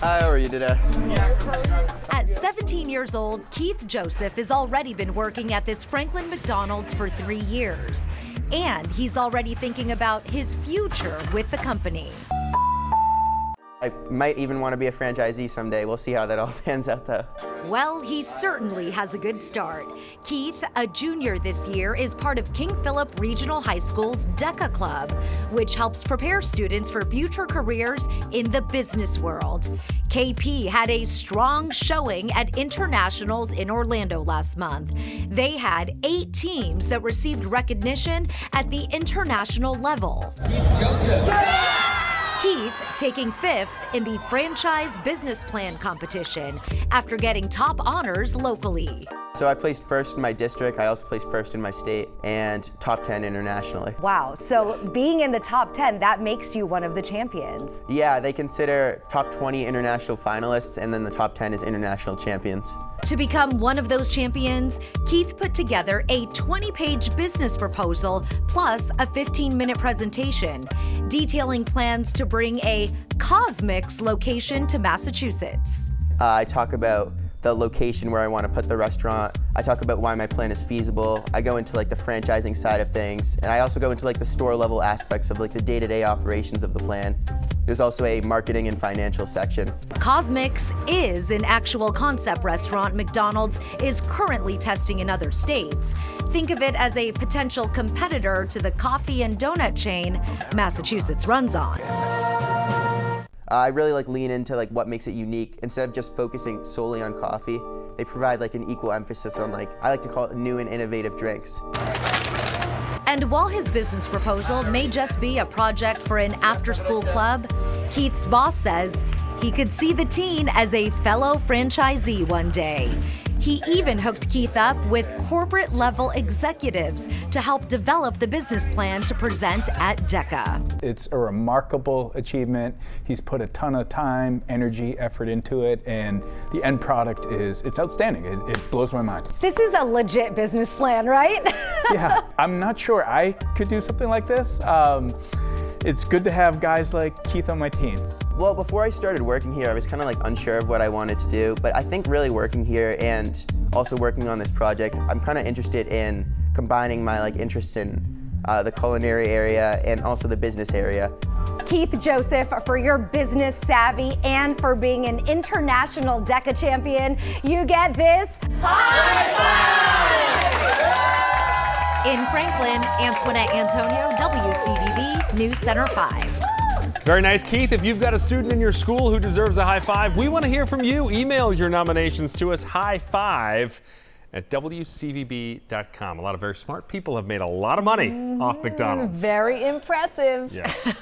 Hi, how are you today? At 17 years old, Keith Joseph has already been working at this Franklin McDonald's for 3 years. And he's already thinking about his future with the company. I might even want to be a franchisee someday. We'll see how that all pans out though. Well, he certainly has a good start. Keith, a junior this year, is part of King Philip Regional High School's DECA Club, which helps prepare students for future careers in the business world. KP had a strong showing at Internationals in Orlando last month. They had 8 teams that received recognition at the international level. Keith Joseph. Keith taking 5th in the Franchise Business Plan competition after getting top honors locally. So I placed first in my district, I also placed first in my state, and top 10 internationally. Wow, so being in the top 10, that makes you one of the champions. Yeah, they consider top 20 international finalists, and then the top 10 is international champions. To become one of those champions, Keith put together a 20-page business proposal plus a 15-minute presentation detailing plans to bring a CosMc's location to Massachusetts. I talk about the location where I want to put the restaurant. I talk about why my plan is feasible. I go into like the franchising side of things, and I also go into like the store level aspects of like the day-to-day operations of the plan. There's also a marketing and financial section. CosMc's is an actual concept restaurant McDonald's is currently testing in other states. Think of it as a potential competitor to the coffee and donut chain Massachusetts runs on. I really lean into what makes it unique. Instead of just focusing solely on coffee, they provide an equal emphasis on I like to call it new and innovative drinks. And while his business proposal may just be a project for an after-school club, Keith's boss says he could see the teen as a fellow franchisee one day. He even hooked Keith up with corporate-level executives to help develop the business plan to present at DECA. It's a remarkable achievement. He's put a ton of time, energy, effort into it, and the end product it's outstanding. It blows my mind. This is a legit business plan, right? Yeah, I'm not sure I could do something like this. It's good to have guys like Keith on my team. Well, before I started working here, I was kind of unsure of what I wanted to do, but I think really working here and also working on this project, I'm kind of interested in combining my interests in the culinary area and also the business area. Keith Joseph, for your business savvy and for being an international DECA champion, you get this high five! In Franklin, Antoinette Antonio, WCVB News Center 5. Very nice, Keith. If you've got a student in your school who deserves a high five, we want to hear from you. Email your nominations to us, high5@WCVB.com. A lot of very smart people have made a lot of money off McDonald's. Very impressive. Yes.